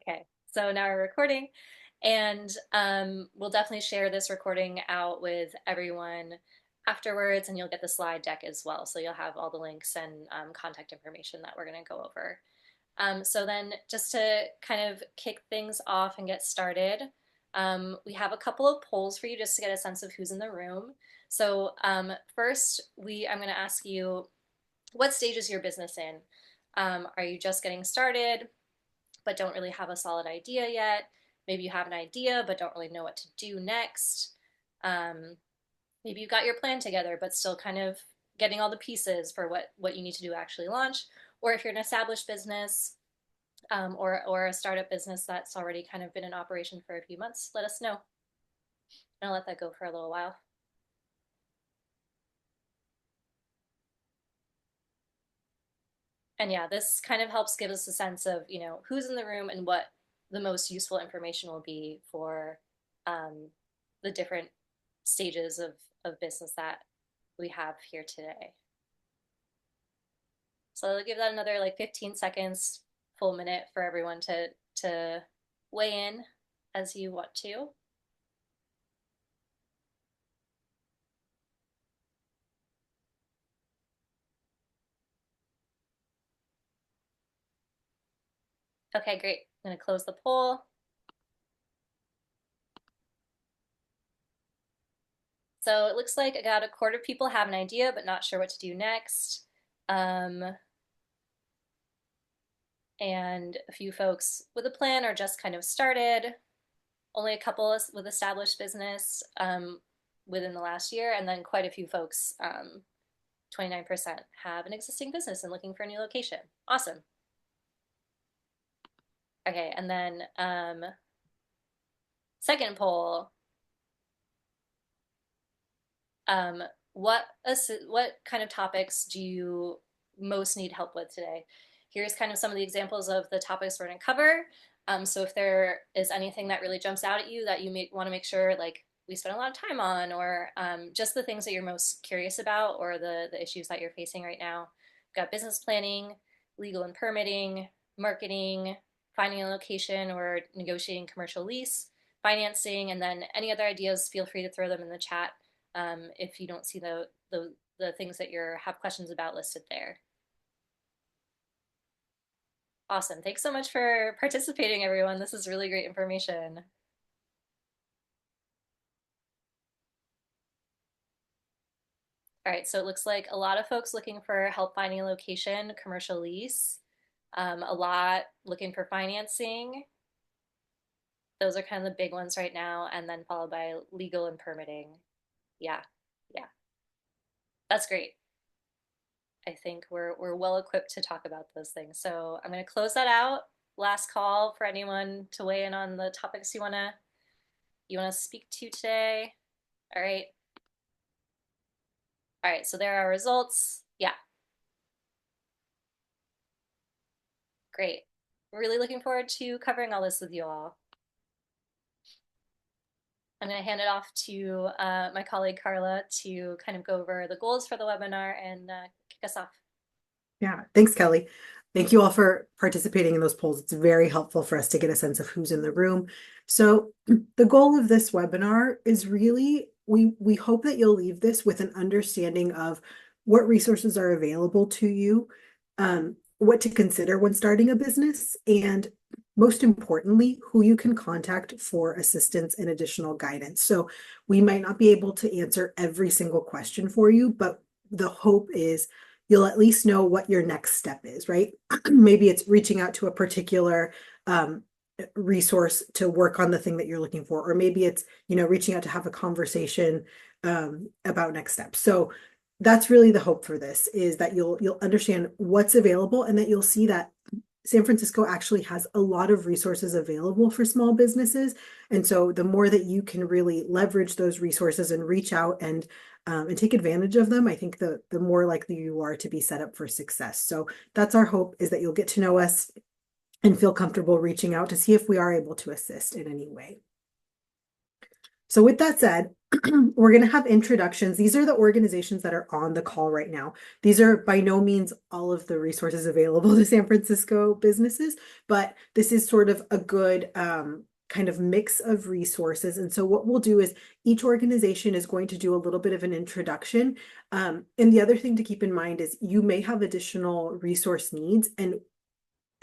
Okay, so now we're recording, and we'll definitely share this recording out with everyone afterwards, and you'll get the slide deck as well. So you'll have all the links and contact information that we're going to go over. So then, just to kind of kick things off and get started, we have a couple of polls for you just to get a sense of who's in the room. So first, I'm going to ask you, what stage is your business in? Are you just getting started, but don't really have a solid idea yet? Maybe you have an idea, but don't really know what to do next. Maybe you've got your plan together, but still kind of getting all the pieces for what you need to do to actually launch. Or if you're an established business or a startup business that's already kind of been in operation for a few months, let us know. And I'll let that go for a little while. And yeah, this kind of helps give us a sense of, who's in the room and what the most useful information will be for the different stages of business that we have here today. So I'll give that another like 15 seconds, full minute for everyone to weigh in as you want to. Okay, great. I'm going to close the poll. So it looks like about a quarter of people have an idea, but not sure what to do next. And a few folks with a plan or just kind of started. Only a couple with established business within the last year, and then quite a few folks, 29%, have an existing business and looking for a new location. Awesome. Okay, and then second poll. What kind of topics do you most need help with today? Here's kind of some of the examples of the topics we're going to cover. So if there is anything that really jumps out at you that you want to make sure like we spend a lot of time on, or just the things that you're most curious about, or the issues that you're facing right now. We've got business planning, legal and permitting, marketing, finding a location or negotiating commercial lease, financing, and then any other ideas, feel free to throw them in the chat if you don't see the things that you have questions about listed there. Awesome. Thanks so much for participating, everyone. This is really great information. All right, so it looks like a lot of folks looking for help finding a location, commercial lease, a lot looking for financing. Those are kind of the big ones right now, and then followed by legal and permitting. Yeah, yeah, that's great. I think we're well equipped to talk about those things. So I'm going to close that out. Last call for anyone to weigh in on the topics you wanna speak to today. All right. All right, so there are results. Yeah, great. Really looking forward to covering all this with you all. I'm going to hand it off to my colleague Carla to kind of go over the goals for the webinar and kick us off. Yeah, thanks, Kelly. Thank you all for participating in those polls. It's very helpful for us to get a sense of who's in the room. So the goal of this webinar is really, we hope that you'll leave this with an understanding of what resources are available to you, what to consider when starting a business, and most importantly, who you can contact for assistance and additional guidance. So we might not be able to answer every single question for you, but the hope is you'll at least know what your next step is, right? Maybe it's reaching out to a particular resource to work on the thing that you're looking for, or maybe it's, reaching out to have a conversation about next steps. So that's really the hope for this, is that you'll understand what's available, and that you'll see that San Francisco actually has a lot of resources available for small businesses. And so the more that you can really leverage those resources and reach out and take advantage of them, I think the more likely you are to be set up for success. So that's our hope, is that you'll get to know us and feel comfortable reaching out to see if we are able to assist in any way. So with that said, we're going to have introductions. These are the organizations that are on the call right now. These are by no means all of the resources available to San Francisco businesses, but this is sort of a good kind of mix of resources. And so what we'll do is each organization is going to do a little bit of an introduction. And the other thing to keep in mind is you may have additional resource needs, and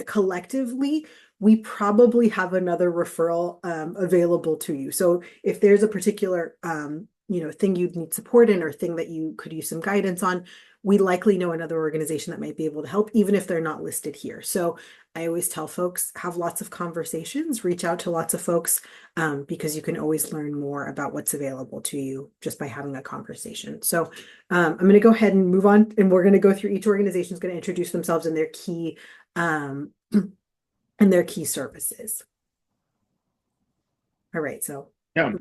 collectively, we probably have another referral available to you. So if there's a particular thing you need support in or thing that you could use some guidance on, we likely know another organization that might be able to help, even if they're not listed here. So I always tell folks, have lots of conversations, reach out to lots of folks, because you can always learn more about what's available to you just by having a conversation. So I'm going to go ahead and move on, and we're going to go through each organization is going to introduce themselves and their key um, and their key services. All right, so Yeah.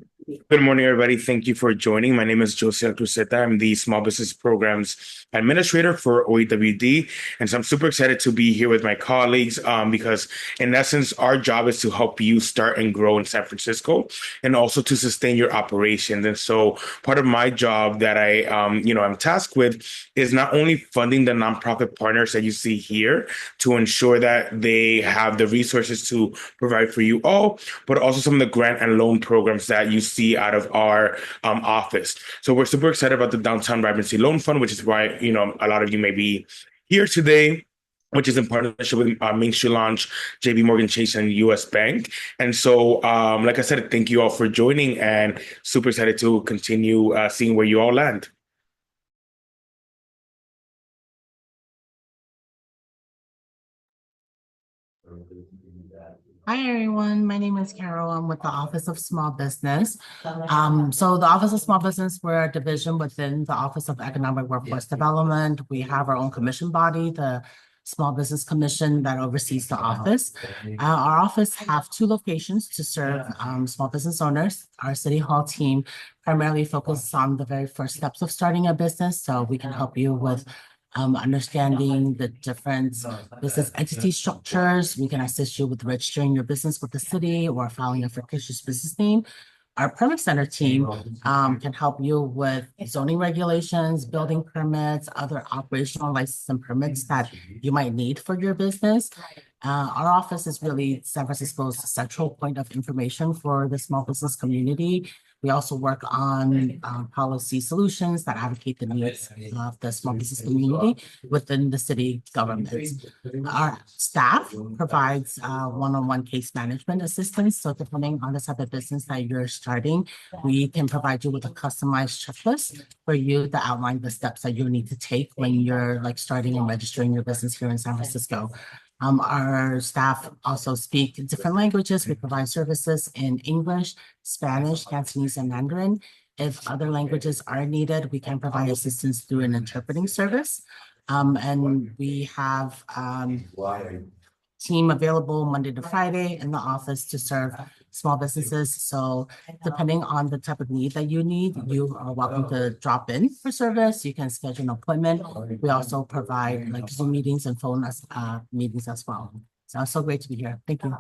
Good morning, everybody. Thank you for joining. My name is Josiel Cruzeta. I'm the Small Business Programs Administrator for OEWD. And so I'm super excited to be here with my colleagues because, in essence, our job is to help you start and grow in San Francisco and also to sustain your operations. And so part of my job that I'm tasked with is not only funding the nonprofit partners that you see here to ensure that they have the resources to provide for you all, but also some of the grant and loan programs that you see out of our office. So we're super excited about the Downtown Vibrancy Loan Fund, which is why, a lot of you may be here today, which is in partnership with Main Street Launch, JP Morgan Chase, and US Bank. And so, like I said, thank you all for joining and super excited to continue seeing where you all land. Hi everyone, my name is Carol. I'm with the Office of Small Business. So the Office of Small Business, we're a division within the Office of Economic Workforce Development. We have our own commission body, the Small Business Commission that oversees the office. Our office have two locations to serve small business owners. Our City Hall team primarily focuses on the very first steps of starting a business, so we can help you with understanding the different business entity structures. We can assist you with registering your business with the city or filing a fictitious business name. Our permit center team can help you with zoning regulations, building permits, other operational license and permits that you might need for your business. Our office is really San Francisco's central point of information for the small business community. We also work on policy solutions that advocate the needs of the small business community within the city government. Our staff provides one-on-one case management assistance. So depending on the type of business that you're starting, we can provide you with a customized checklist for you to outline the steps that you need to take when you're starting and registering your business here in San Francisco. Our staff also speak different languages. We provide services in English, Spanish, Cantonese, and Mandarin. If other languages are needed, we can provide assistance through an interpreting service. And we have team available Monday to Friday in the office to serve small businesses. So depending on the type of need that you need, you are welcome to drop in for service. You can schedule an appointment. We also provide Zoom meetings and phone meetings as well. So it's so great to be here. Thank you.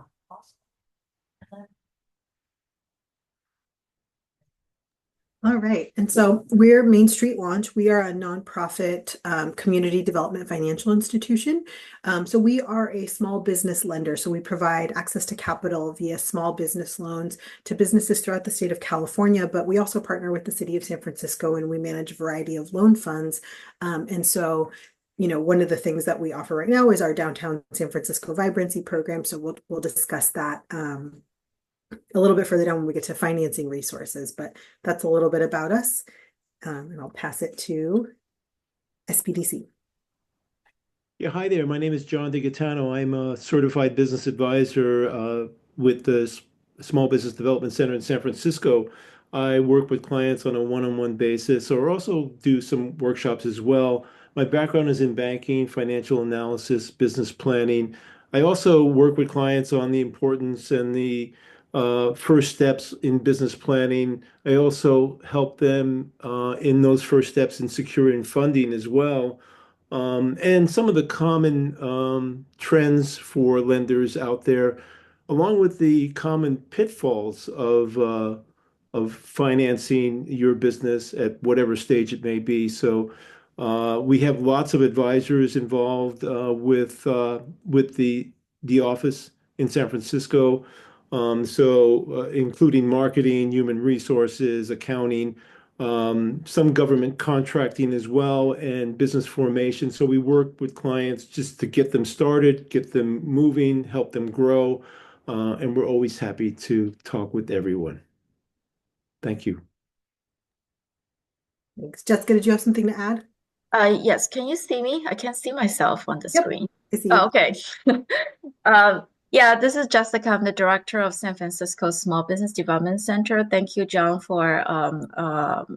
All right. And so we're Main Street Launch. We are a nonprofit community development financial institution. So we are a small business lender. So we provide access to capital via small business loans to businesses throughout the state of California, but we also partner with the city of San Francisco and we manage a variety of loan funds. And so one of the things that we offer right now is our Downtown San Francisco Vibrancy Program. So we'll discuss that a little bit further down when we get to financing resources, but that's a little bit about us. And I'll pass it to SBDC. Yeah, hi there. My name is John DiGaetano. I'm a certified business advisor with the Small Business Development Center in San Francisco. I work with clients on a one-on-one basis or also do some workshops as well. My background is in banking, financial analysis, business planning. I also work with clients on the importance and the first steps in business planning. I also help them in those first steps in securing funding as well. And some of the common trends for lenders out there, along with the common pitfalls of financing your business at whatever stage it may be. So we have lots of advisors involved with the office in San Francisco. Including marketing, human resources, accounting, some government contracting as well, and business formation. So we work with clients just to get them started, get them moving, help them grow, and we're always happy to talk with everyone. Thank you. Thanks. Jessica, did you have something to add? Yes. Can you see me? I can't see myself on the Yep, screen. I see you. Oh, okay. Yeah, this is Jessica. I'm the director of San Francisco Small Business Development Center. Thank you, John, for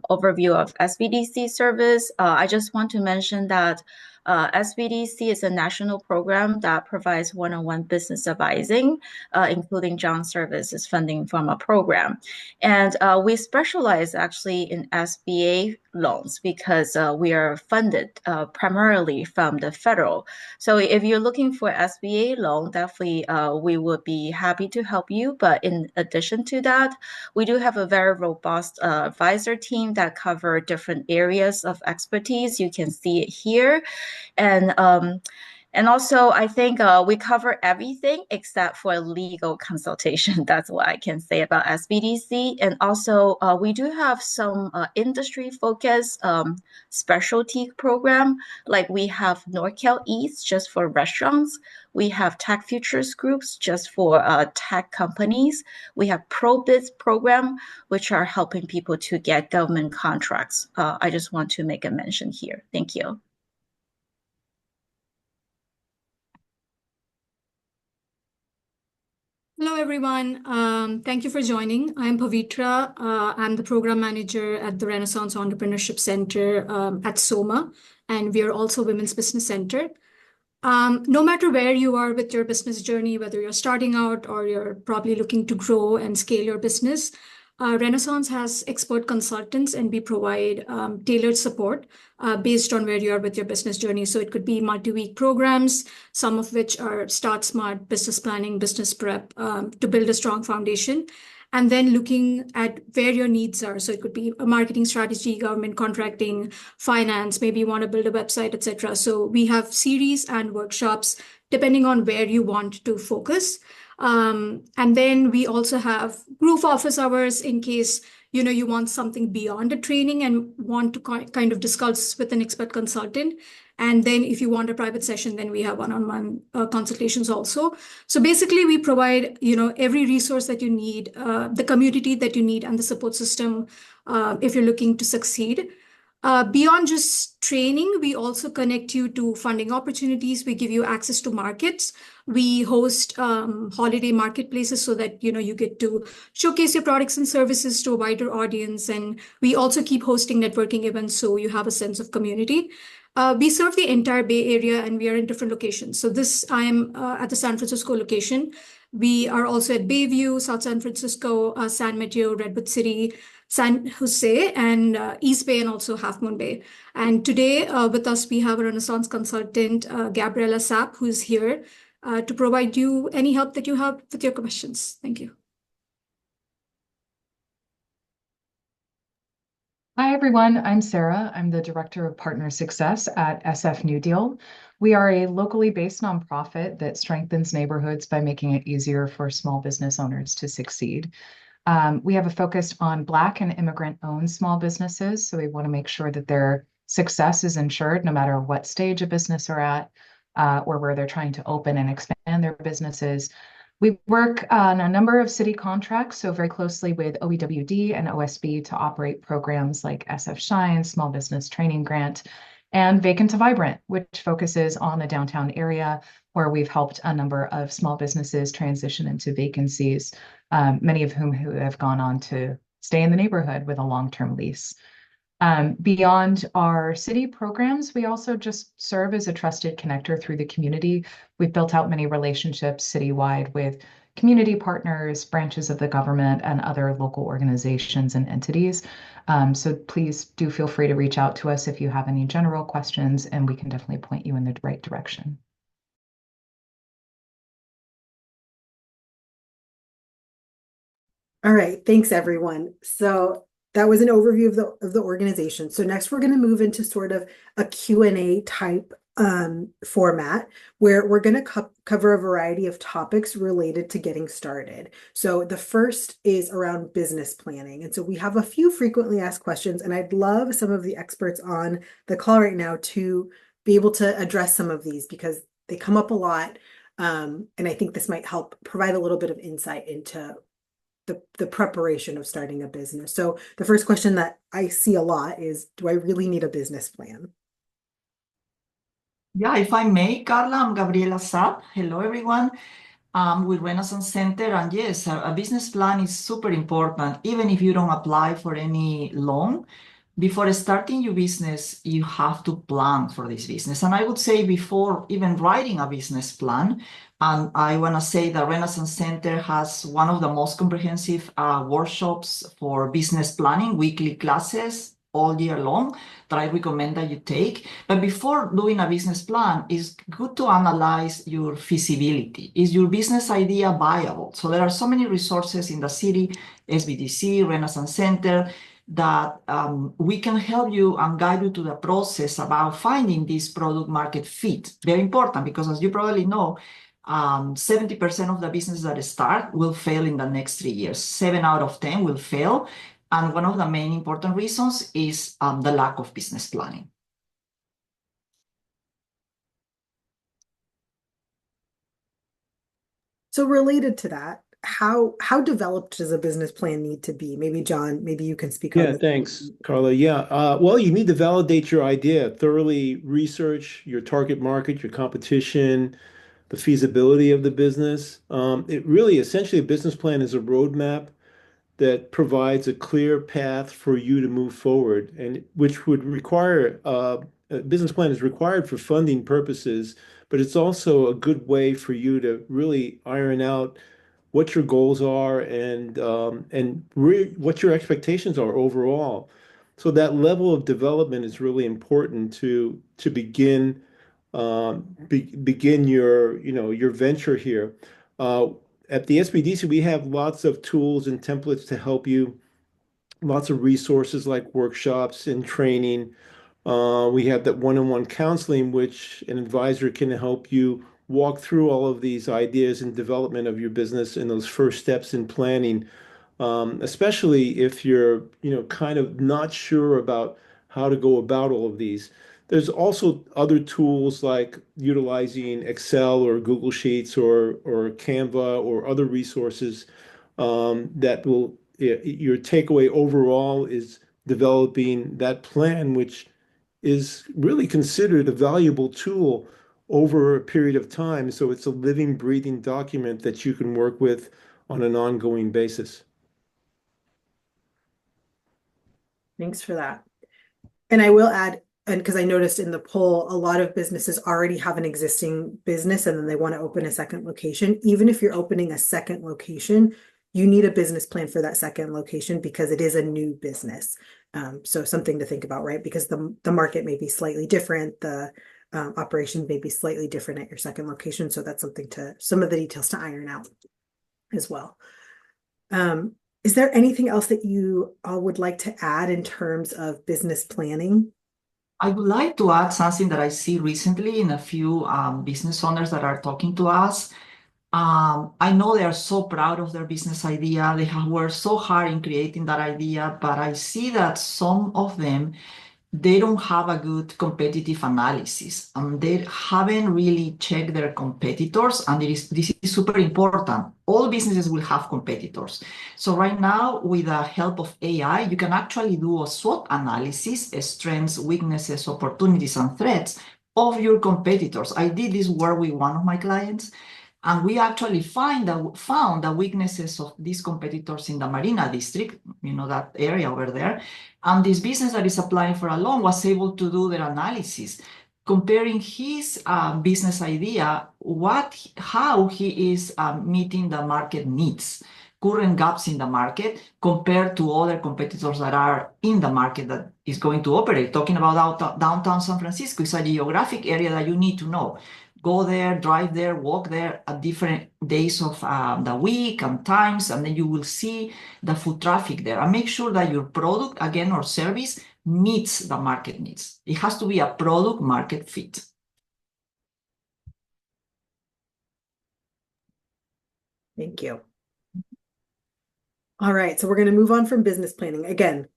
overview of SBDC service. I just want to mention that SBDC is a national program that provides one-on-one business advising, including John's services funding from a program. And we specialize actually in SBA loans because we are funded primarily from the federal. So if you're looking for SBA loan, definitely we would be happy to help you. But in addition to that, we do have a very robust advisor team that cover different areas of expertise. You can see it here. And also, I think we cover everything except for legal consultation. That's what I can say about SBDC. And also, we do have some industry-focused specialty program. Like we have NorCal East just for restaurants. We have Tech Futures groups just for tech companies. We have ProBiz program, which are helping people to get government contracts. I just want to make a mention here. Thank you. Hello, everyone. Thank you for joining. I'm Pavitra. I'm the program manager at the Renaissance Entrepreneurship Center at SOMA, and we are also Women's Business Center. No matter where you are with your business journey, whether you're starting out or you're probably looking to grow and scale your business, Renaissance has expert consultants, and we provide tailored support based on where you are with your business journey. So it could be multi-week programs, some of which are Start Smart, business planning, business prep to build a strong foundation, and then looking at where your needs are. So it could be a marketing strategy, government contracting, finance, maybe you want to build a website, etc. So we have series and workshops depending on where you want to focus. And then we also have group office hours in case you want something beyond the training and want to kind of discuss with an expert consultant. And then if you want a private session, then we have one-on-one consultations also. So basically, we provide every resource that you need, the community that you need, and the support system if you're looking to succeed. Beyond just training, we also connect you to funding opportunities. We give you access to markets. We host holiday marketplaces so that you get to showcase your products and services to a wider audience. And we also keep hosting networking events so you have a sense of community. We serve the entire Bay Area, and we are in different locations. So I am at the San Francisco location. We are also at Bayview, South San Francisco, San Mateo, Redwood City, San Jose, and East Bay, and also Half Moon Bay. And today with us, we have a Renaissance consultant, Gabriella Sapp, who is here to provide you any help that you have with your questions. Thank you. Hi, everyone. I'm Sarah. I'm the Director of Partner Success at SF New Deal. We are a locally based nonprofit that strengthens neighborhoods by making it easier for small business owners to succeed. We have a focus on Black and immigrant-owned small businesses, so we want to make sure that their success is ensured no matter what stage a business are at or where they're trying to open and expand their businesses. We work on a number of city contracts, so very closely with OEWD and OSB to operate programs like SF Shine, Small Business Training Grant, and Vacant to Vibrant, which focuses on the downtown area where we've helped a number of small businesses transition into vacancies, many of whom who have gone on to stay in the neighborhood with a long-term lease. Beyond our city programs, we also just serve as a trusted connector through the community. We've built out many relationships citywide with community partners, branches of the government, and other local organizations and entities. So please do feel free to reach out to us if you have any general questions, and we can definitely point you in the right direction. All right, thanks everyone. So that was an overview of the organization. So next we're going to move into sort of a Q&A type format where we're going to cover a variety of topics related to getting started. So the first is around business planning. And so we have a few frequently asked questions, and I'd love some of the experts on the call right now to be able to address some of these because they come up a lot. And I think this might help provide a little bit of insight into the preparation of starting a business. So the first question that I see a lot is, do I really need a business plan? Yeah, if I may, Carla, I'm Gabriela Saab. Hello, everyone. With Renaissance Center, and yes, a business plan is super important. Even if you don't apply for any loan, before starting your business, you have to plan for this business. And I would say before even writing a business plan, and I want to say that Renaissance Center has one of the most comprehensive workshops for business planning, weekly classes all year long that I recommend that you take. But before doing a business plan, it's good to analyze your feasibility. Is your business idea viable? So there are so many resources in the city, SBDC, Renaissance Center, that we can help you and guide you to the process about finding this product market fit. Very important because, as you probably know, 70% of the businesses that start will fail in the next 3 years. 7 out of 10 will fail. And one of the main important reasons is the lack of business planning. So related to that, how developed does a business plan need to be? Maybe John, maybe you can speak on Yeah, this. thanks, Carla. Yeah, well, you need to validate your idea, thoroughly research your target market, your competition, the feasibility of the business. It really, essentially, a business plan is a roadmap that provides a clear path for you to move forward, and which would require a business plan is required for funding purposes, but it's also a good way for you to really iron out what your goals are and what your expectations are overall. So that level of development is really important to begin your your venture here. At the SBDC, we have lots of tools and templates to help you, lots of resources like workshops and training. We have that one-on-one counseling, which an advisor can help you walk through all of these ideas and development of your business and those first steps in planning, especially if you're, kind of not sure about how to go about all of these. There's also other tools like utilizing Excel or Google Sheets or Canva or other resources that will, your takeaway overall is developing that plan, which is really considered a valuable tool over a period of time. So it's a living, breathing document that you can work with on an ongoing basis. Thanks for that. And I will add, and because I noticed in the poll, a lot of businesses already have an existing business and then they want to open a second location. Even if you're opening a second location, you need a business plan for that second location because it is a new business. So something to think about, right? Because the market may be slightly different, the operation may be slightly different at your second location. So that's some of the details to iron out as well. Is there anything else that you would like to add in terms of business planning? I would like to add something that I see recently in a few business owners that are talking to us. I know they are so proud of their business idea. They have worked so hard in creating that idea, but I see that some of them, they don't have a good competitive analysis. They haven't really checked their competitors, and this is super important. All businesses will have competitors. So right now, with the help of AI, you can actually do a SWOT analysis, strengths, weaknesses, opportunities, and threats of your competitors. I did this work with one of my clients, and we actually found the weaknesses of these competitors in the Marina district, that area over there. And this business that is applying for a loan was able to do their analysis, comparing his business idea, how he is meeting the market needs, current gaps in the market compared to other competitors that are in the market that is going to operate. Talking about downtown San Francisco is a geographic area that you need to know. go there, drive there, walk there at different days of the week and times, and then you will see the foot traffic there. And make sure that your product, again, or service meets the market needs. It has to be a product market fit. Thank you. All right, so we're going to move on from business planning. Again,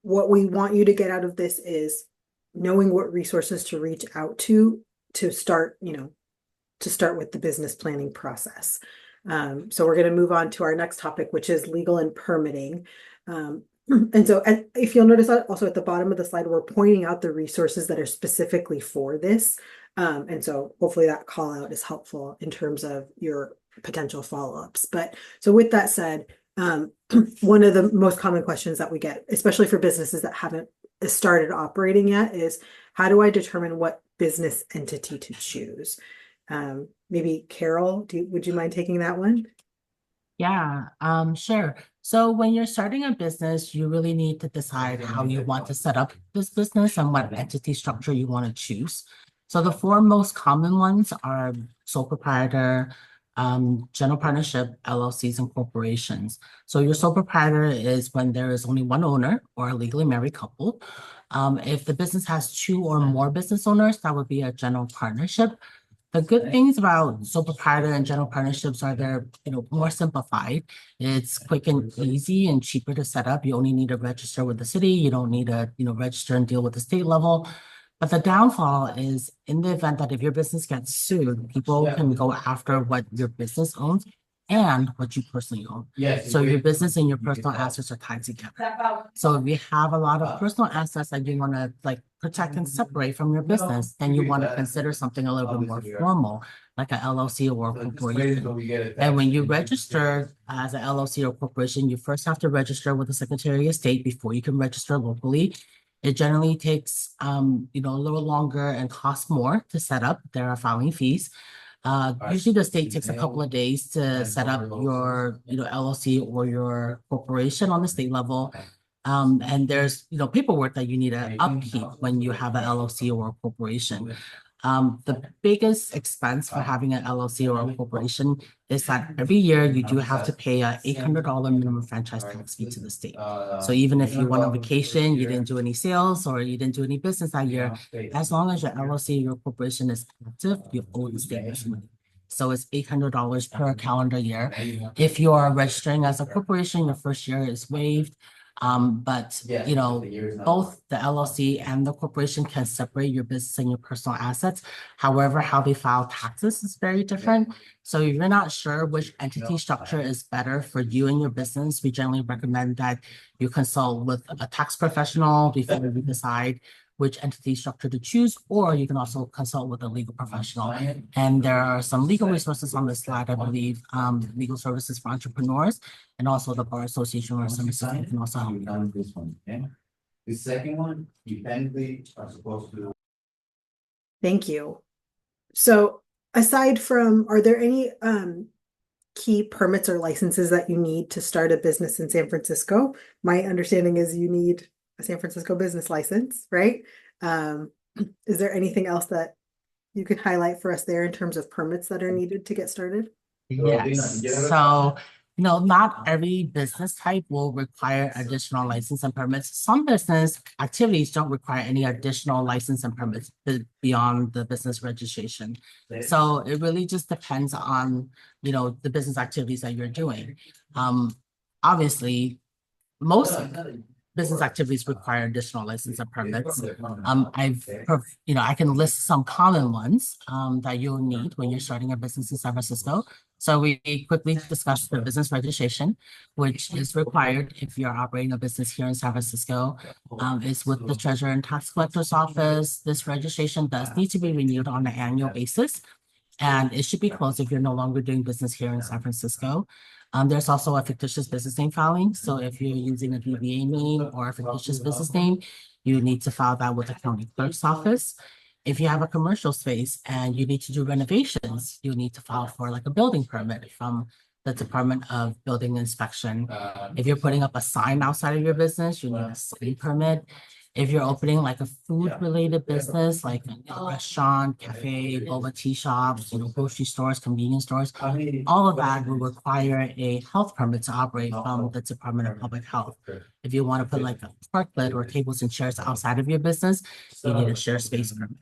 what we want you to get out of this is knowing what resources to reach out to start, to start with the business planning process. So we're going to move on to our next topic, which is legal and permitting. And so if you'll notice also at the bottom of the slide, we're pointing out the resources that are specifically for this. And so hopefully that call out is helpful in terms of your potential follow-ups. But so with that said, one of the most common questions that we get, especially for businesses that haven't started operating yet, is how do I determine what business entity to choose? Maybe Carol, would you mind taking that one? Yeah, sure. So when you're starting a business, you really need to decide how you want to set up this business and what entity structure you want to choose. So the four most common ones are sole proprietor, general partnership, LLCs, and corporations. So your sole proprietor is when there is only one owner or a legally married couple. If the business has two or more business owners, that would be a general partnership. The good things about sole proprietor and general partnerships are they're more simplified. It's quick and easy and cheaper to set up. You only need to register with the city. You don't need to register and deal with the state level. But the downfall is in the event that if your business gets sued, people can go after what your business owns and what you personally own. Yes. So your business and your personal assets are tied together. So if you have a lot of personal assets that you want to protect and separate from your business, then you want to consider something a little bit more formal, like an LLC or a corporation. And when you register as an LLC or corporation, you first have to register with the Secretary of State before you can register locally. It generally takes a little longer and costs more to set up. There are filing fees. Usually the state takes a couple of days to set up your LLC or your corporation on the state level. And there's paperwork that you need to upkeep when you have an LLC or a corporation. The biggest expense for having an LLC or a corporation is that every year you do have to pay a $800 minimum franchise tax fee to the state. So even if you went on vacation, you didn't do any sales or you didn't do any business that year, as long as your LLC or your corporation is active, you owe the state this money. So it's $800 per calendar year. If you are registering as a corporation, your first year is waived. But both the LLC and the corporation can separate your business and your personal assets. However, how they file taxes is very different. So if you're not sure which entity structure is better for you and your business, we generally recommend that you consult with a tax professional before you decide which entity structure to choose, or you can also consult with a legal professional. And there are some legal resources on this slide, I believe, legal services for entrepreneurs, and also the Bar Association or services can also help you. This one, okay? The second one, you technically are supposed to. Thank you. So aside from, are there any key permits or licenses that you need to start a business in San Francisco? My understanding is you need a San Francisco business license, right? Is there anything else that you can highlight for us there in terms of permits that are needed to get started? Yes. So, not every business type will require additional license and permits. Some business activities don't require any additional license and permits beyond the business registration. So it really just depends on, the business activities that you're doing. Obviously, most business activities require additional license and permits. I can list some common ones that you'll need when you're starting a business in San Francisco. So we quickly discussed the business registration, which is required if you're operating a business here in San Francisco. It's with the Treasurer and Tax Collector's Office. This registration does need to be renewed on an annual basis, and it should be closed if you're no longer doing business here in San Francisco. There's also a fictitious business name filing. So if you're using a DBA name or a fictitious business name, you need to file that with the county clerk's office. If you have a commercial space and you need to do renovations, you need to file for a building permit from the Department of Building Inspection. If you're putting up a sign outside of your business, you need a sign permit. If you're opening like a food-related business, like a restaurant, cafe, boba tea shops, grocery stores, convenience stores, all of that will require a health permit to operate from the Department of Public Health. If you want to put like a parklet or tables and chairs outside of your business, you need a share space permit.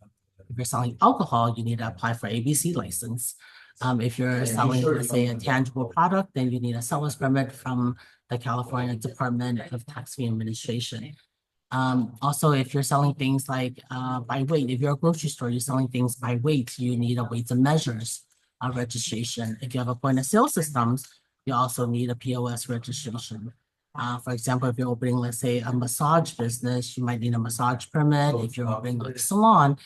If you're selling alcohol, you need to apply for ABC license. If you're selling, let's say, a tangible product, then you need a seller's permit from the California Department of Tax Fee Administration. Also, if you're selling things like by weight, if you're a grocery store, you're selling things by weight, you need a weights and measures registration. If you have a point of sale systems, you also need a POS registration. For example, if you're opening, let's say, a massage business, you might need a massage permit. If you're opening like a salon,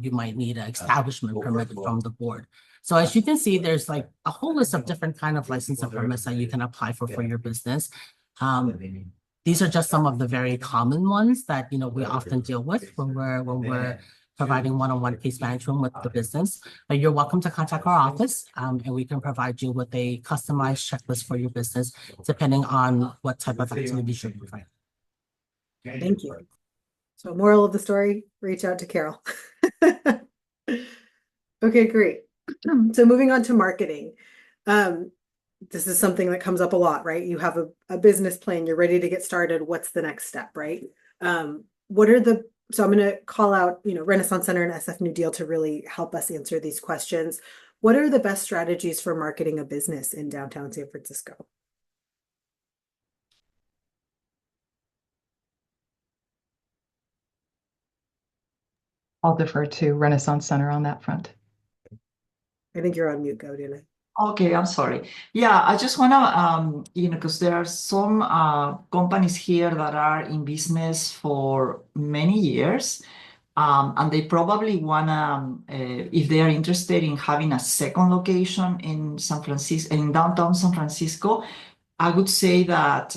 you might need an establishment permit from the board. So as you can see, there's like a whole list of different kind of license and permits that you can apply for your business. These are just some of the very common ones that we often deal with when we're providing one-on-one case management with the business. But you're welcome to contact our office, and we can provide you with a customized checklist for your business, depending on what type of activities you're providing. Thank you. So moral of the story, reach out to Carol. Okay, great. So moving on to marketing. This is something that comes up a lot, right? You have a business plan, you're ready to get started. What's the next step, right? So I'm going to call out, Renaissance Center and SF New Deal to really help us answer these questions. What are the best strategies for marketing a business in downtown San Francisco? I'll defer to Renaissance Center on that front. I think you're on mute, Gaudina. Okay, I'm sorry. Yeah, I just want to, because there are some companies here that are in business for many years, and they probably want to, if they are interested in having a second location in San Francisco, in downtown San Francisco, I would say that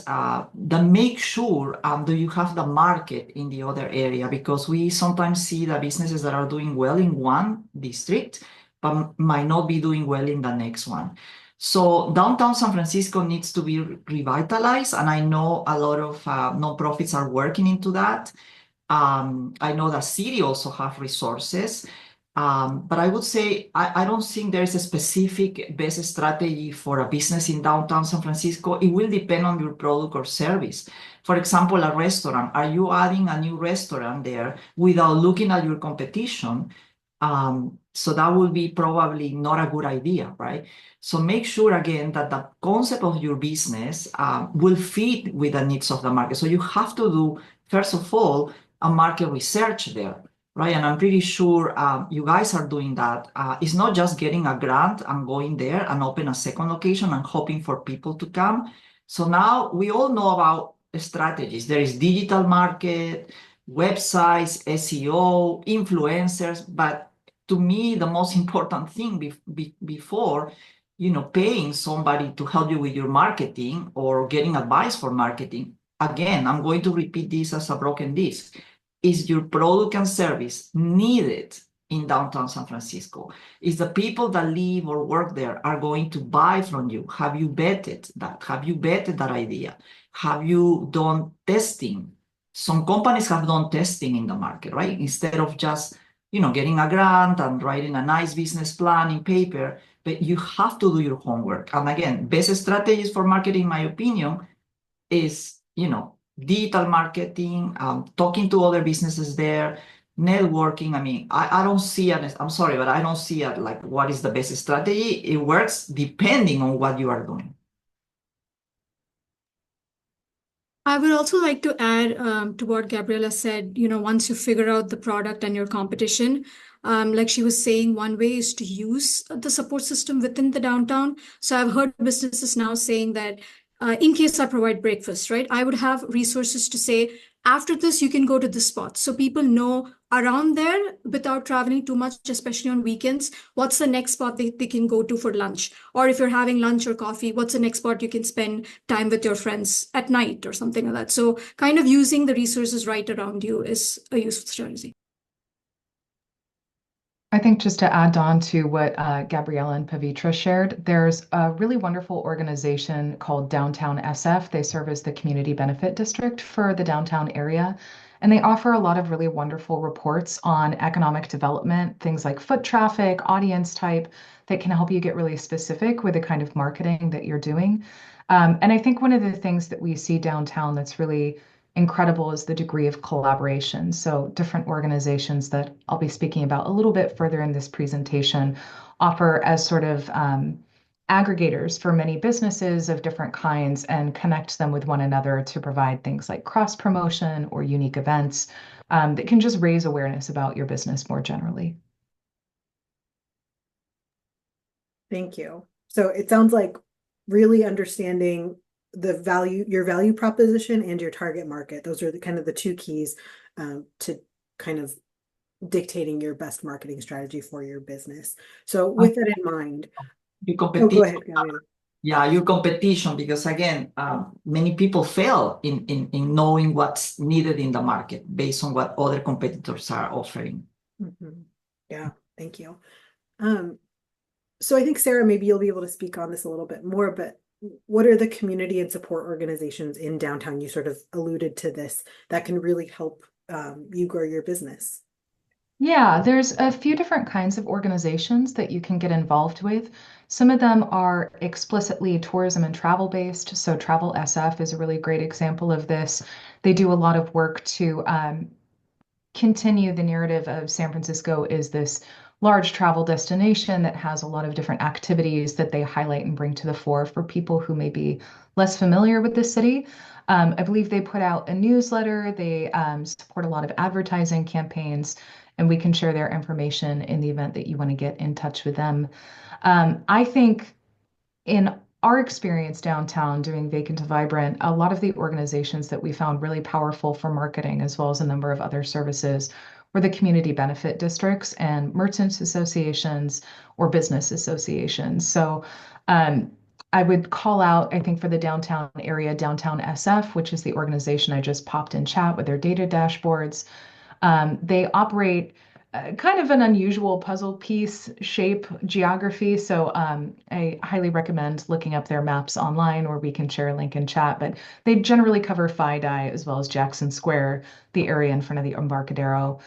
make sure do you have the market in the other area, because we sometimes see the businesses that are doing well in one district but might not be doing well in the next one. So downtown San Francisco needs to be revitalized, and I know a lot of nonprofits are working into that. I know the city also have resources, but I would say I don't think there is a specific best strategy for a business in downtown San Francisco. It will depend on your product or service. For example, a restaurant. Are you adding a new restaurant there without looking at your competition? So that will be probably not a good idea, right? So make sure, again, that the concept of your business will fit with the needs of the market. So you have to do, first of all, a market research there, right? And I'm pretty sure you guys are doing that. It's not just getting a grant and going there and open a second location and hoping for people to come. So now we all know about strategies. There is digital market, websites, SEO, influencers, but to me, the most important thing before, paying somebody to help you with your marketing or getting advice for marketing, again, I'm going to repeat this as a broken disc, is your product and service needed in downtown San Francisco? Is the people that live or work there are going to buy from you? Have you vetted that? Have you vetted that idea? Have you done testing? Some companies have done testing in the market, right? Instead of just getting a grant and writing a nice business plan in paper, but you have to do your homework. And again, best strategies for marketing, in my opinion, is, digital marketing, talking to other businesses there, networking. I mean, I don't see it, I'm sorry, but I don't see it like what is the best strategy. It works depending on what you are doing. I would also like to add to what Gabriela said, once you figure out the product and your competition, like she was saying, one way is to use the support system within the downtown. So I've heard businesses now saying that in case I provide breakfast, right, I would have resources to say, after this, you can go to this spot. So people know around there without traveling too much, especially on weekends, what's the next spot they can go to for lunch? Or if you're having lunch or coffee, what's the next spot you can spend time with your friends at night or something like that? So kind of using the resources right around you is a useful strategy. I think just to add on to what Gabriella and Pavitra shared, there's a really wonderful organization called Downtown SF. They serve as the community benefit district for the downtown area. And they offer a lot of really wonderful reports on economic development, things like foot traffic, audience type, that can help you get really specific with the kind of marketing that you're doing. And I think one of the things that we see downtown that's really incredible is the degree of collaboration. So different organizations that I'll be speaking about a little bit further in this presentation offer as sort of aggregators for many businesses of different kinds and connect them with one another to provide things like cross promotion or unique events that can just raise awareness about your business more generally. Thank you. So it sounds like really understanding the value, your value proposition and your target market. Those are the kind of the two keys to kind of dictating your best marketing strategy for your business. So with that in mind, Your go competition, ahead, Gabriela. yeah, your competition, because again, many people fail in knowing what's needed in the market based on what other competitors are offering. Mhm. Yeah, thank you. So I think Sarah, maybe you'll be able to speak on this a little bit more, but what are the community and support organizations in downtown? You sort of alluded to this that can really help you grow your business. Yeah, there's a few different kinds of organizations that you can get involved with. Some of them are explicitly tourism and travel based. So Travel SF is a really great example of this. They do a lot of work to continue the narrative of San Francisco is this large travel destination that has a lot of different activities that they highlight and bring to the fore for people who may be less familiar with the city. I believe they put out a newsletter. They support a lot of advertising campaigns, and we can share their information in the event that you want to get in touch with them. I think in our experience downtown doing Vacant to Vibrant, a lot of the organizations that we found really powerful for marketing, as well as a number of other services, were the community benefit districts and merchants associations or business associations. So I would call out, I think, for the downtown area, Downtown SF, which is the organization I just popped in chat with their data dashboards. They operate kind of an unusual puzzle piece shape geography. So I highly recommend looking up their maps online, or we can share a link in chat. But they generally cover FiDi as well as Jackson Square, the area in front of the Embarcadero.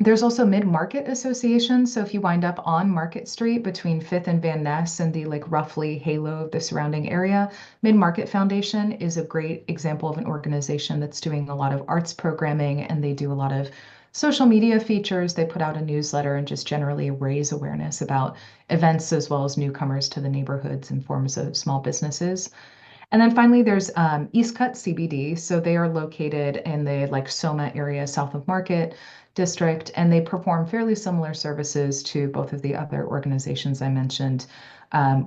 There's also Mid-Market Association. So if you wind up on Market Street between 5th and Van Ness and the like roughly halo of the surrounding area, Mid-Market Foundation is a great example of an organization that's doing a lot of arts programming, and they do a lot of social media features. They put out a newsletter and just generally raise awareness about events as well as newcomers to the neighborhoods and forms of small businesses. And then finally, there's East Cut CBD. So they are located in the like Soma area, south of Market District, and they perform fairly similar services to both of the other organizations I mentioned,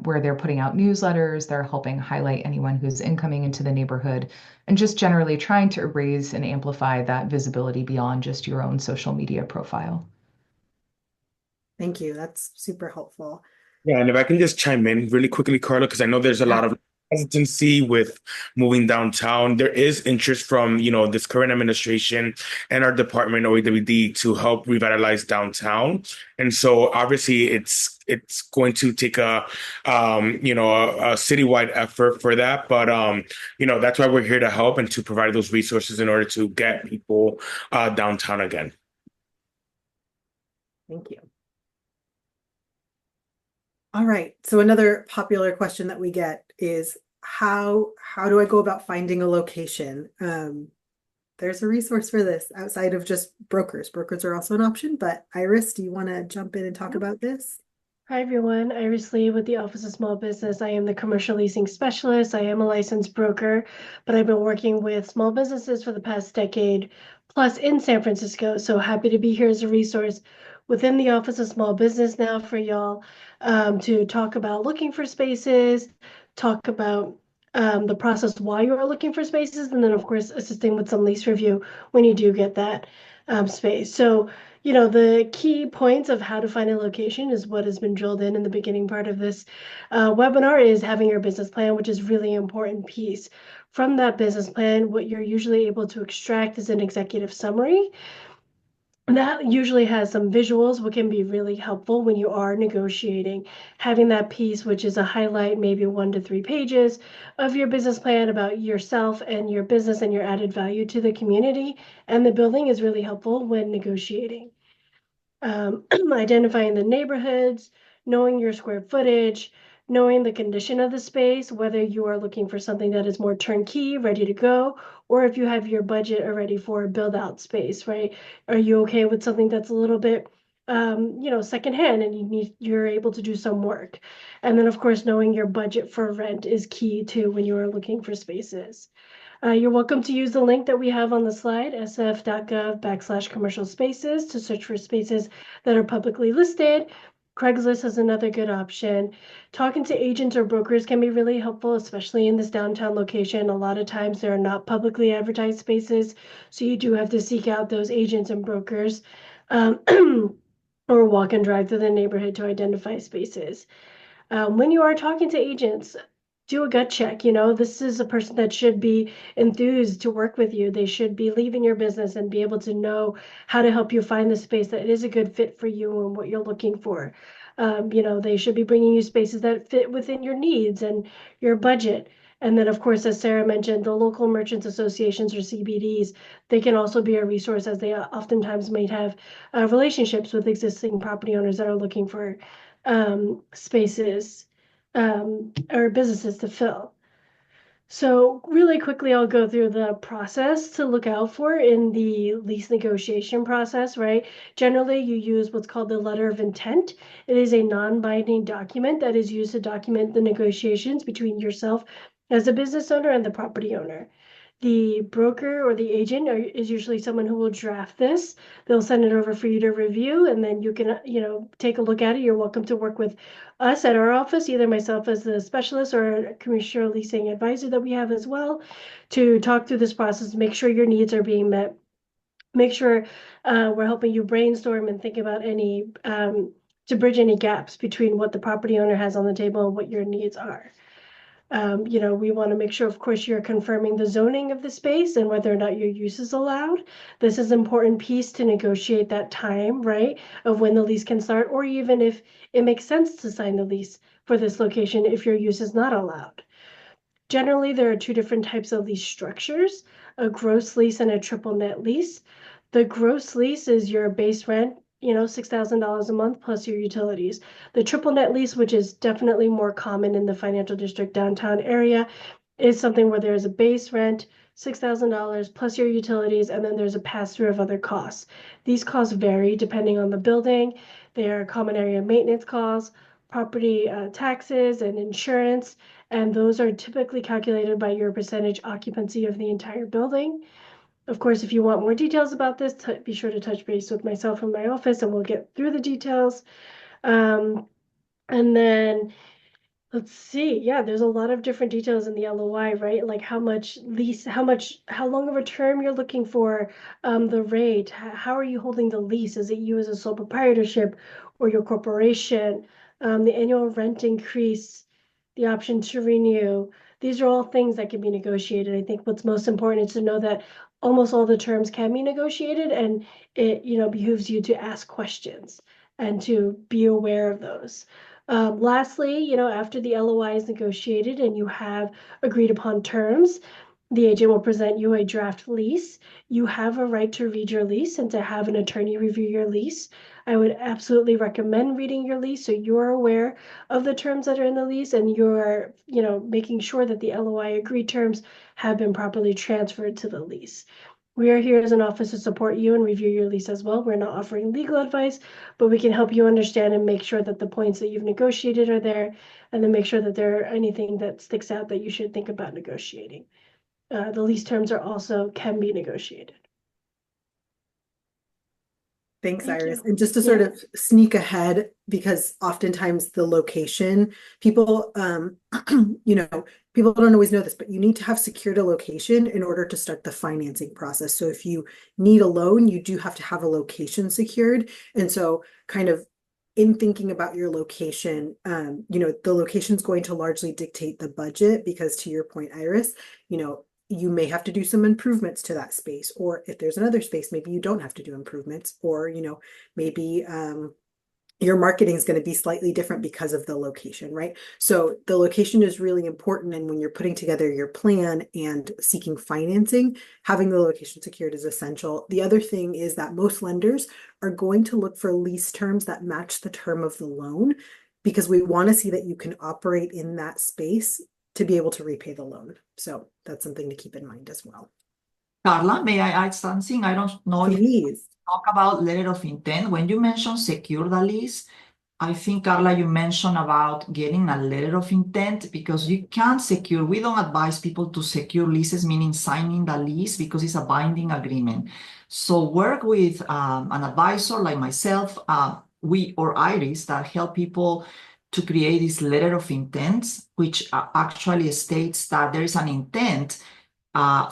where they're putting out newsletters, they're helping highlight anyone who's incoming into the neighborhood, and just generally trying to raise and amplify that visibility beyond just your own social media profile. Thank you. That's super helpful. Yeah, and if I can just chime in really quickly, Carla, because I know there's a lot of hesitancy with moving downtown. There is interest from, this current administration and our department, OEWD, to help revitalize downtown. And so obviously it's going to take a citywide effort for that. But that's why we're here to help and to provide those resources in order to get people downtown again. Thank you. All right. So another popular question that we get is how do I go about finding a location? There's a resource for this outside of just brokers. Brokers are also an option, but Iris, do you want to jump in and talk about this? Hi, everyone. Iris Lee with the Office of Small Business. I am the commercial leasing specialist. I am a licensed broker, but I've been working with small businesses for the past decade plus in San Francisco. So happy to be here as a resource within the Office of Small Business now for y'all to talk about looking for spaces, talk about the process while you are looking for spaces, and then, of course, assisting with some lease review when you do get that space. So the key points of how to find a location is what has been drilled in the beginning part of this webinar is having your business plan, which is really important piece. From that business plan, what you're usually able to extract is an executive summary that usually has some visuals, what can be really helpful when you are negotiating. Having that piece, which is a highlight, maybe 1 to 3 pages of your business plan about yourself and your business and your added value to the community and the building, is really helpful when negotiating. Identifying the neighborhoods, knowing your square footage, knowing the condition of the space, whether you are looking for something that is more turnkey, ready to go, or if you have your budget already for a build out space, right? Are you okay with something that's a little bit secondhand and you're able to do some work? And then of course, knowing your budget for rent is key too when you are looking for spaces. You're welcome to use the link that we have on the slide, sf.gov/commercial spaces, to search for spaces that are publicly listed. Craigslist is another good option. Talking to agents or brokers can be really helpful, especially in this downtown location. A lot of times there are not publicly advertised spaces, so you do have to seek out those agents and brokers, or walk and drive through the neighborhood to identify spaces. When you are talking to agents, do a gut check. This is a person that should be enthused to work with you. They should be leaving your business and be able to know how to help you find the space that is a good fit for you and what you're looking for. They should be bringing you spaces that fit within your needs and your budget. And then, of course, as Sarah mentioned, the local merchants associations or CBDs, they can also be a resource, as they oftentimes might have relationships with existing property owners that are looking for spaces or businesses to fill. So really quickly, I'll go through the process to look out for in the lease negotiation process, right? Generally, you use what's called the letter of intent. It is a non-binding document that is used to document the negotiations between yourself as a business owner and the property owner. The broker or the agent is usually someone who will draft this. They'll send it over for you to review, and then you can, take a look at it. You're welcome to work with us at our office, either myself as the specialist or a commercial leasing advisor that we have as well, to talk through this process, make sure your needs are being met, make sure we're helping you brainstorm and think about any, to bridge any gaps between what the property owner has on the table and what your needs are. We want to make sure, of course, you're confirming the zoning of the space and whether or not your use is allowed. This is an important piece to negotiate that time, right, of when the lease can start, or even if it makes sense to sign the lease for this location if your use is not allowed. Generally, there are 2 different types of lease structures, a gross lease and a triple net lease. The gross lease is your base rent, $6,000 a month plus your utilities. The triple net lease, which is definitely more common in the financial district downtown area, is something where there's a base rent, $6,000 plus your utilities, and then there's a pass-through of other costs. These costs vary depending on the building. They are common area maintenance costs, property taxes, and insurance, and those are typically calculated by your percentage occupancy of the entire building. Of course, if you want more details about this, be sure to touch base with myself in my office and we'll get through the details. And then let's see. Yeah, there's a lot of different details in the LOI, right? Like how long of a term you're looking for, the rate, how are you holding the lease? Is it you as a sole proprietorship or your corporation? The annual rent increase, the option to renew. These are all things that can be negotiated. I think what's most important is to know that almost all the terms can be negotiated, and it, behooves you to ask questions and to be aware of those. Lastly, after the LOI is negotiated and you have agreed upon terms, the agent will present you a draft lease. You have a right to read your lease and to have an attorney review your lease. I would absolutely recommend reading your lease so you're aware of the terms that are in the lease and you're, making sure that the LOI agreed terms have been properly transferred to the lease. We are here as an office to support you and review your lease as well. We're not offering legal advice, but we can help you understand and make sure that the points that you've negotiated are there, and then make sure that there are anything that sticks out that you should think about negotiating. The lease terms are also can be negotiated. Thanks, Thank Iris. you. And just to sort of sneak ahead, because oftentimes the location, people, people don't always know this, but you need to have secured a location in order to start the financing process. So if you need a loan, you do have to have a location secured. And so kind of in thinking about your location, the location is going to largely dictate the budget, because to your point, Iris, you may have to do some improvements to that space, or if there's another space, maybe you don't have to do improvements, or maybe your marketing is going to be slightly different because of the location, right? So the location is really important. And when you're putting together your plan and seeking financing, having the location secured is essential. The other thing is that most lenders are going to look for lease terms that match the term of the loan, because we want to see that you can operate in that space to be able to repay the loan. So that's something to keep in mind as well. Carla, may I add something? I don't know if Please. talk about letter of intent. When you mention secure the lease, I think, Carla, you mentioned about getting a letter of intent, because you can't secure, we don't advise people to secure leases, meaning signing the lease, because it's a binding agreement. So work with an advisor like myself, we or Iris, that help people to create this letter of intent, which actually states that there is an intent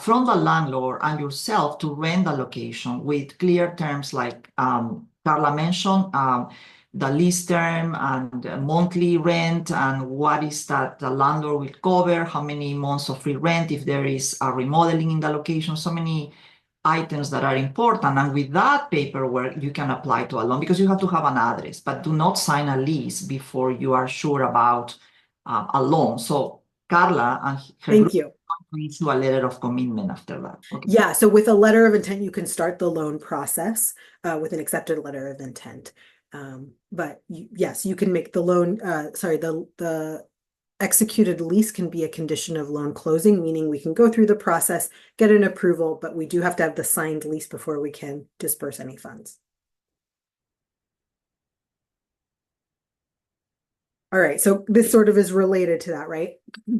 from the landlord and yourself to rent the location with clear terms, like Carla mentioned, the lease term and monthly rent, and what is that the landlord will cover, how many months of free rent, if there is a remodeling in the location, so many items that are important. And with that paperwork, you can apply to a loan, because you have to have an address, but do not sign a lease before you are sure about a loan. So Carla and her Thank group you. issue a letter of commitment after that. Okay. Yeah, so with a letter of intent, you can start the loan process with an accepted letter of intent. But yes, you can make the loan, the executed lease can be a condition of loan closing, meaning we can go through the process, get an approval, but we do have to have the signed lease before we can disperse any funds. All right, so this sort of is related to that, right?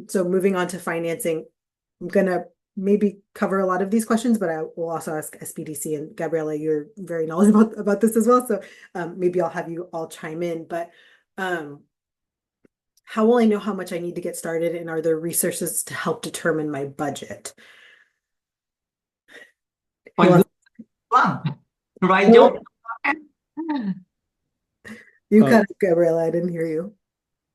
So moving on to financing, I'm gonna maybe cover a lot of these questions, but I will also ask SBDC, and Gabriela, you're very knowledgeable about this as well. So maybe I'll have you all chime in, but how will I know how much I need to get started, and are there resources to help determine my budget? Right, John? You cut it, Gabriela, I didn't hear you.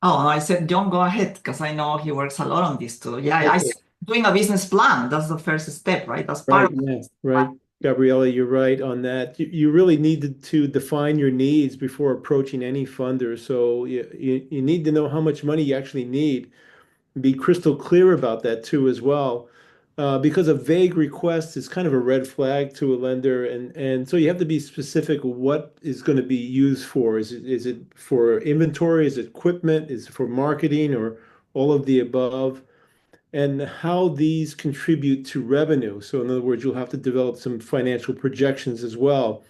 Oh, no, I said, John, go ahead, because I know he works a lot on this too. Yeah, okay. I said doing a business plan, that's the first step, right? That's part of it. Right. Gabriela, you're right on that. You really need to define your needs before approaching any funder. So you need to know how much money you actually need. Be crystal clear about that too as well. Because a vague request is kind of a red flag to a lender, and so you have to be specific what is going to be used for. Is it for inventory? Is it equipment? Is it for marketing, or all of the above? And how these contribute to revenue. So in other words, you'll have to develop some financial projections as well.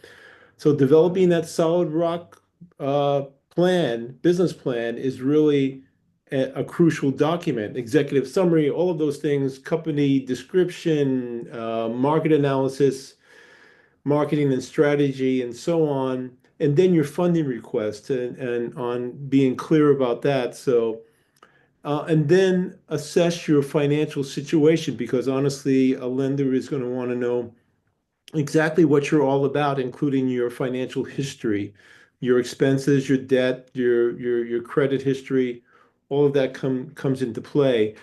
So developing that solid rock business plan, is really a crucial document. Executive summary, all of those things, company description, market analysis, marketing and strategy, and so on. And then your funding request, and on being clear about that. So and then assess your financial situation, because honestly, a lender is going to want to know exactly what you're all about, including your financial history, your expenses, your debt, your credit history. All of that comes into play.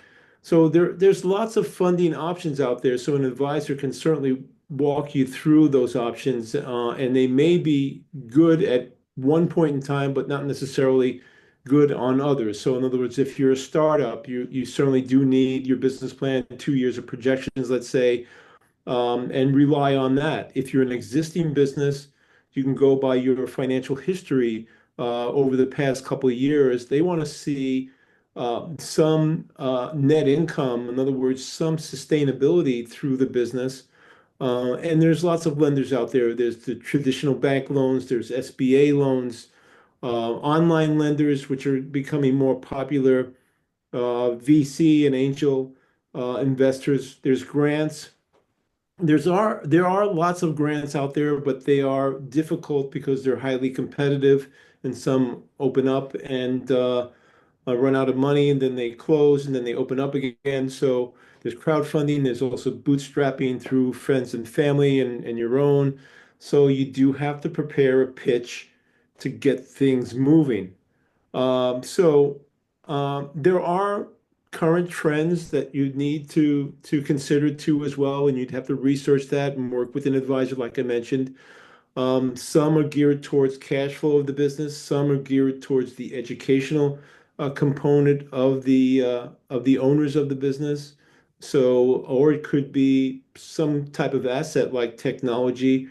So there's lots of funding options out there. So an advisor can certainly walk you through those options, and they may be good at one point in time, but not necessarily good on others. So in other words, if you're a startup, you certainly do need your business plan, 2 years of projections, let's say, and rely on that. If you're an existing business, you can go by your financial history over the past couple of years. They want to see some net income, in other words, some sustainability through the business. And there's lots of lenders out there. There's the traditional bank loans, there's SBA loans, online lenders, which are becoming more popular, VC and angel investors. There's grants. There are lots of grants out there, but they are difficult because they're highly competitive, and some open up and run out of money, and then they close, and then they open up again. So there's crowdfunding. There's also bootstrapping through friends and family, and your own. So you do have to prepare a pitch to get things moving. There are current trends that you need to consider too as well, and you'd have to research that and work with an advisor, like I mentioned. Some are geared towards cash flow of the business. Some are geared towards the educational component of the owners of the business. So, or it could be some type of asset like technology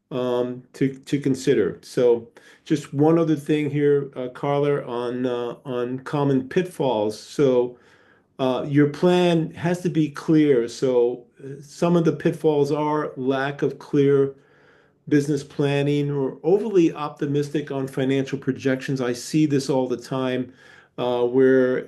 to consider. So, just one other thing here, Carla, on common pitfalls. So, your plan has to be clear. So, some of the pitfalls are lack of clear business planning or overly optimistic on financial projections. I see this all the time, where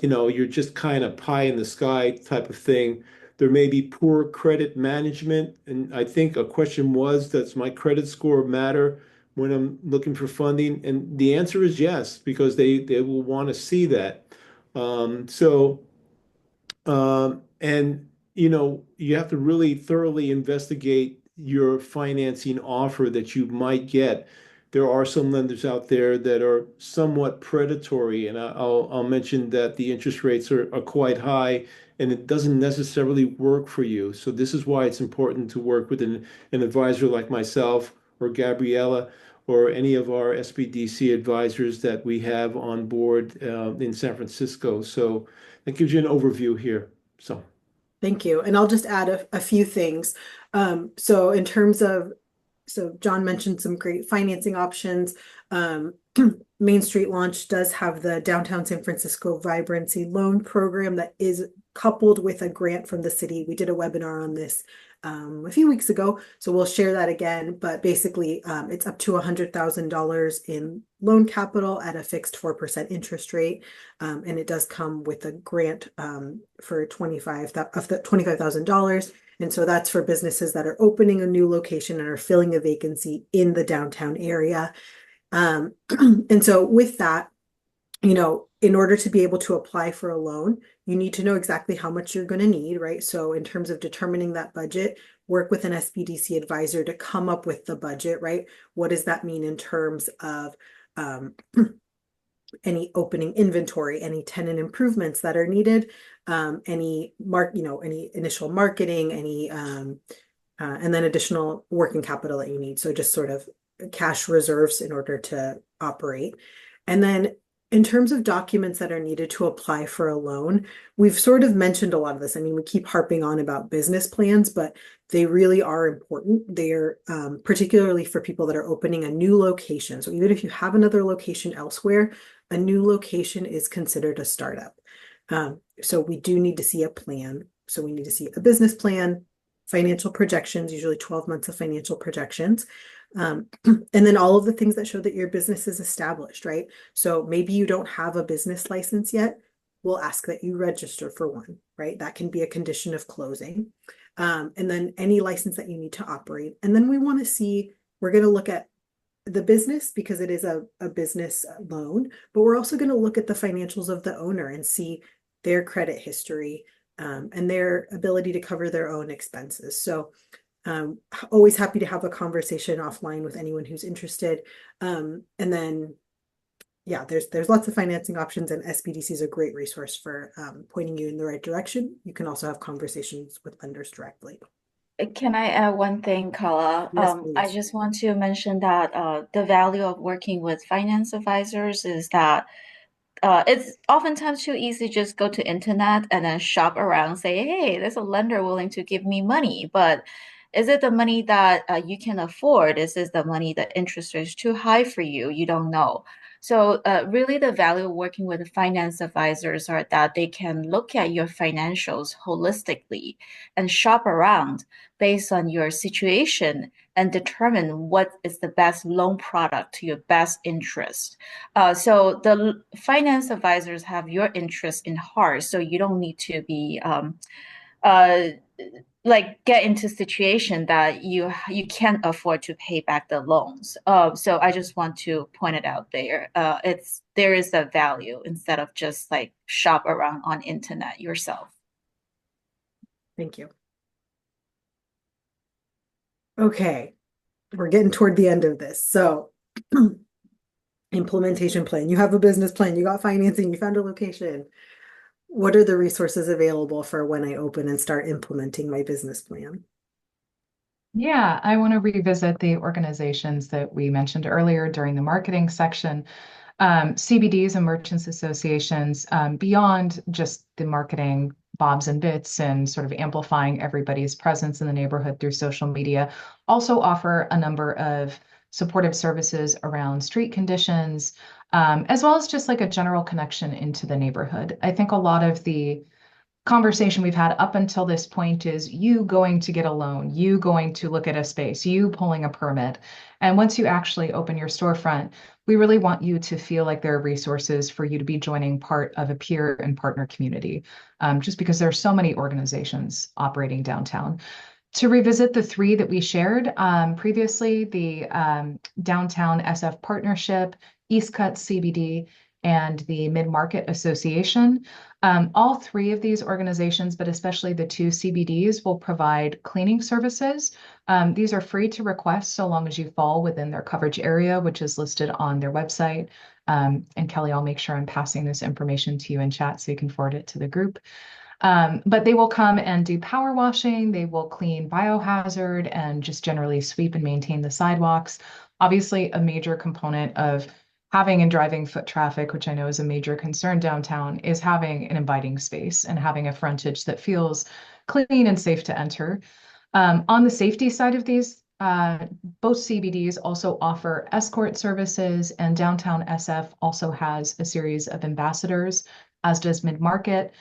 you're just kind of pie in the sky type of thing. There may be poor credit management, and I think a question was, does my credit score matter when I'm looking for funding? And the answer is yes, because they will want to see that. So. And you have to really thoroughly investigate your financing offer that you might get. There are some lenders out there that are somewhat predatory, and I'll mention that the interest rates are quite high, and it doesn't necessarily work for you. So this is why it's important to work with an advisor like myself or Gabriella or any of our SBDC advisors that we have on board in San Francisco. So that gives you an overview here. So, Thank you. And I'll just add a few things. So in terms of, so John mentioned some great financing options. Main Street Launch does have the Downtown San Francisco Vibrancy Loan Program that is coupled with a grant from the city. We did a webinar on this a few weeks ago, so we'll share that again. But basically, it's up to $100,000 in loan capital at a fixed 4% interest rate, and it does come with a grant for $25,000. And so that's for businesses that are opening a new location and are filling a vacancy in the downtown area. And so with that, in order to be able to apply for a loan, you need to know exactly how much you're going to need, right? So in terms of determining that budget, work with an SBDC advisor to come up with the budget, right? What does that mean in terms of any opening inventory, any tenant improvements that are needed, any initial marketing, and then additional working capital that you need. So just sort of cash reserves in order to operate. And then in terms of documents that are needed to apply for a loan, we've sort of mentioned a lot of this. I mean, we keep harping on about business plans, but they really are important. They're particularly for people that are opening a new location. So even if you have another location elsewhere, a new location is considered a startup. So we do need to see a plan. So we need to see a business plan, financial projections, usually 12 months of financial projections. And then all of the things that show that your business is established, right? So maybe you don't have a business license yet. We'll ask that you register for one, right? That can be a condition of closing. And then any license that you need to operate. And then we want to see, we're going to look at the business because it is a business loan, but we're also going to look at the financials of the owner and see their credit history and their ability to cover their own expenses. So always happy to have a conversation offline with anyone who's interested. And then, yeah, there's lots of financing options, and SBDC is a great resource for pointing you in the right direction. You can also have conversations with lenders directly. Can I add one thing, Carla? Yes, I please. just want to mention that the value of working with finance advisors is that it's oftentimes too easy to just go to internet and then shop around, say, hey, there's a lender willing to give me money. But is it the money that you can afford? Is this the money that interest rate is too high for you? You don't know. So really the value of working with finance advisors are that they can look at your financials holistically and shop around based on your situation and determine what is the best loan product to your best interest. So the finance advisors have your interest in heart, so you don't need to be get into a situation that you can't afford to pay back the loans. So I just want to point it out there. There is a value instead of just like shop around on internet yourself. Thank you. Okay, we're getting toward the end of this. So implementation plan, you have a business plan, you got financing, you found a location. what are the resources available for when I open and start implementing my business plan? Yeah, I want to revisit the organizations that we mentioned earlier during the marketing section. CBDs and merchants associations, beyond just the marketing bobs and bits and sort of amplifying everybody's presence in the neighborhood through social media, also offer a number of supportive services around street conditions, as well as just like a general connection into the neighborhood. I think a lot of the conversation we've had up until this point is you going to get a loan, you going to look at a space, you pulling a permit. And once you actually open your storefront, we really want you to feel like there are resources for you to be joining part of a peer and partner community, just because there are so many organizations operating downtown. To revisit the three that we shared previously, the Downtown SF Partnership, East Cut CBD, and the Mid-Market Association. All three of these organizations, but especially the two CBDs, will provide cleaning services. These are free to request so long as you fall within their coverage area, which is listed on their website. And Kelly, I'll make sure I'm passing this information to you in chat so you can forward it to the group. But they will come and do power washing, they will clean biohazard and just generally sweep and maintain the sidewalks. Obviously, a major component of having and driving foot traffic, which I know is a major concern downtown, is having an inviting space and having a frontage that feels clean and safe to enter. On the safety side of these, both CBDs also offer escort services, and Downtown SF also has a series of ambassadors, as does Mid-Market.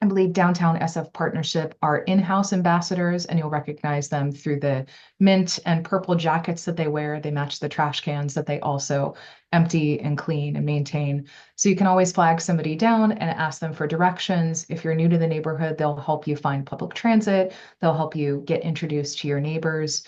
I believe Downtown SF Partnership are in-house ambassadors, and you'll recognize them through the mint and purple jackets that they wear. They match the trash cans that they also empty and clean and maintain. So you can always flag somebody down and ask them for directions. If you're new to the neighborhood, they'll help you find public transit. They'll help you get introduced to your neighbors.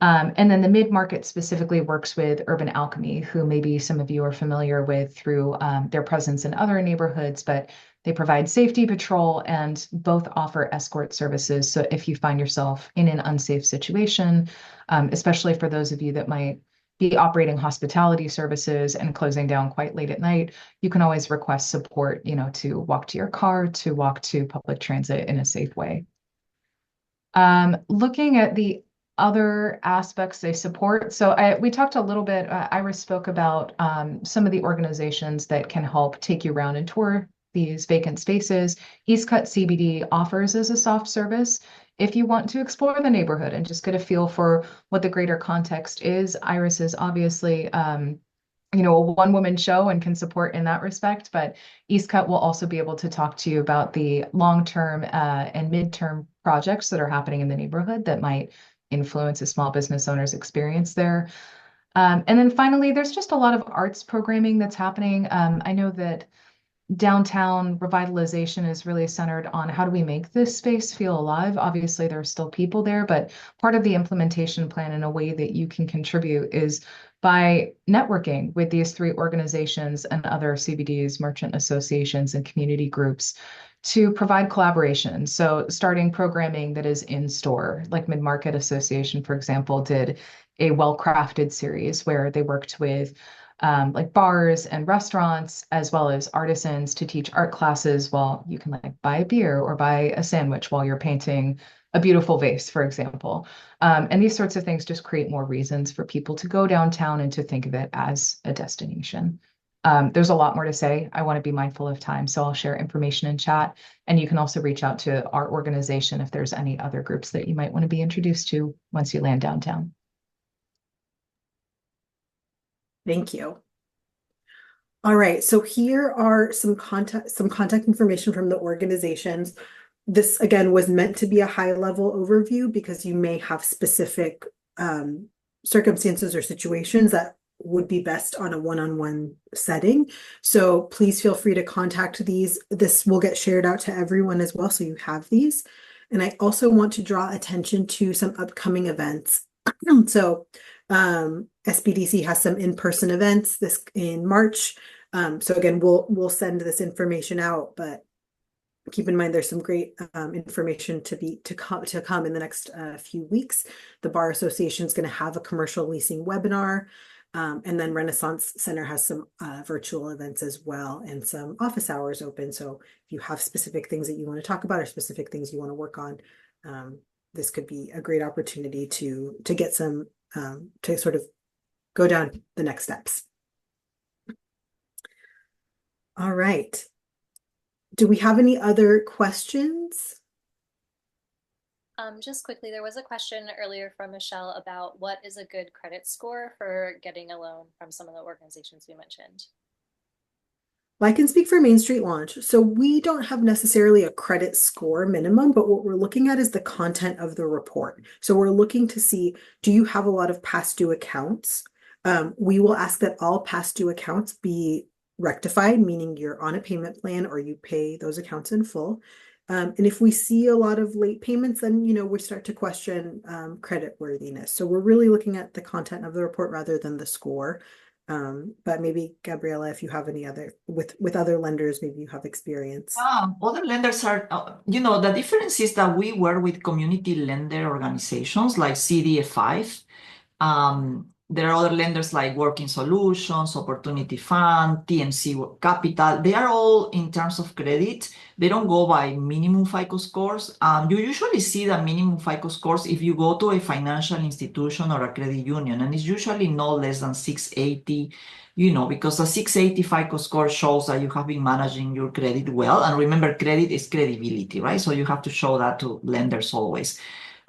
And then the Mid-Market specifically works with Urban Alchemy, who maybe some of you are familiar with through their presence in other neighborhoods, but they provide safety patrol and both offer escort services. So if you find yourself in an unsafe situation, especially for those of you that might be operating hospitality services and closing down quite late at night, you can always request support, to walk to your car, to walk to public transit in a safe way. Looking at the other aspects they support. So we talked a little bit, Iris spoke about some of the organizations that can help take you around and tour these vacant spaces. East Cut CBD offers as a soft service. If you want to explore the neighborhood and just get a feel for what the greater context is, Iris is obviously a one-woman show and can support in that respect, but East Cut will also be able to talk to you about the long-term and mid-term projects that are happening in the neighborhood that might influence a small business owner's experience there. And then finally, there's just a lot of arts programming that's happening. I know that downtown revitalization is really centered on how do we make this space feel alive. Obviously, there are still people there, but part of the implementation plan in a way that you can contribute is by networking with these three organizations and other CBDs, merchant associations, and community groups to provide collaboration. So starting programming that is in store, like Mid-Market Association, for example, did a well-crafted series where they worked with like bars and restaurants, as well as artisans to teach art classes while you can like buy a beer or buy a sandwich while you're painting a beautiful vase, for example. And these sorts of things just create more reasons for people to go downtown and to think of it as a destination. There's a lot more to say. I want to be mindful of time, so I'll share information in chat. And you can also reach out to our organization if there's any other groups that you might want to be introduced to once you land downtown. Thank you. All right, so here are some contact information from the organizations. This again was meant to be a high-level overview because you may have specific circumstances or situations that would be best on a one-on-one setting. So please feel free to contact these. This will get shared out to everyone as well, so you have these. And I also want to draw attention to some upcoming events. So SBDC has some in-person events this in March. So again, we'll send this information out, but keep in mind there's some great information to come in the next few weeks. The Bar Association is going to have a commercial leasing webinar. And then Renaissance Center has some virtual events as well and some office hours open. So if you have specific things that you want to talk about or specific things you want to work on, this could be a great opportunity to get some, to sort of go down the next steps. All right. Do we have any other questions? Just quickly, there was a question earlier from Michelle about what is a good credit score for getting a loan from some of the organizations we mentioned. Well, I can speak for Main Street Launch. So we don't have necessarily a credit score minimum, but what we're looking at is the content of the report. So we're looking to see, do you have a lot of past due accounts? We will ask that all past due accounts be rectified, meaning you're on a payment plan or you pay those accounts in full. And if we see a lot of late payments, then, we start to question credit worthiness. So we're really looking at the content of the report rather than the score. But maybe Gabriela, if you have any other with other lenders, maybe you have experience. Other lenders are, the difference is that we work with community lender organizations like CDF5. There are other lenders like Working Solutions, Opportunity Fund, TMC Capital. They are all in terms of credit. They don't go by minimum FICO scores. You usually see the minimum FICO scores if you go to a financial institution or a credit union, and it's usually no less than 680, because a 680 FICO score shows that you have been managing your credit well. And remember, credit is credibility, right? So you have to show that to lenders always.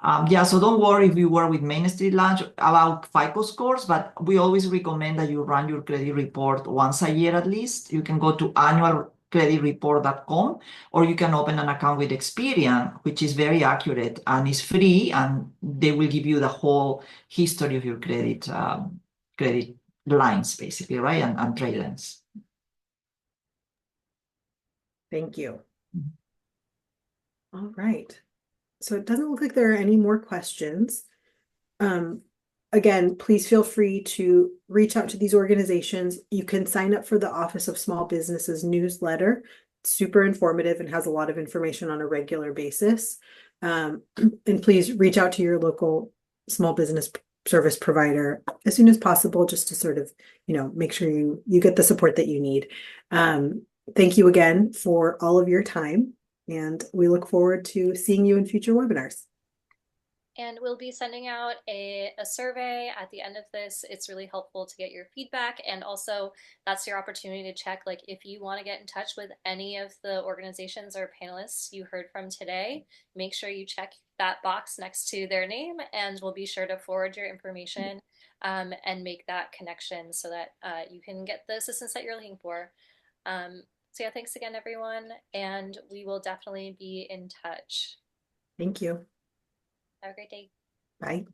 So don't worry if you work with Main Street Launch about FICO scores, but we always recommend that you run your credit report once a year at least. You can go to annualcreditreport.com, or you can open an account with Experian, which is very accurate and is free, and they will give you the whole history of your credit lines, basically, right? And trade lines. Thank you. All right. So it doesn't look like there are any more questions. Again, please feel free to reach out to these organizations. You can sign up for the Office of Small Businesses newsletter. It's super informative and has a lot of information on a regular basis. And please reach out to your local small business service provider as soon as possible, just to sort of, make sure you get the support that you need. Thank you again for all of your time. And we look forward to seeing you in future webinars. And we'll be sending out a survey at the end of this. It's really helpful to get your feedback. And also that's your opportunity to check, like, if you want to get in touch with any of the organizations or panelists you heard from today, make sure you check that box next to their name, and we'll be sure to forward your information and make that connection so that you can get the assistance that you're looking for. So yeah, thanks again, everyone, and we will definitely be in touch. Thank you. Have a great day. Bye.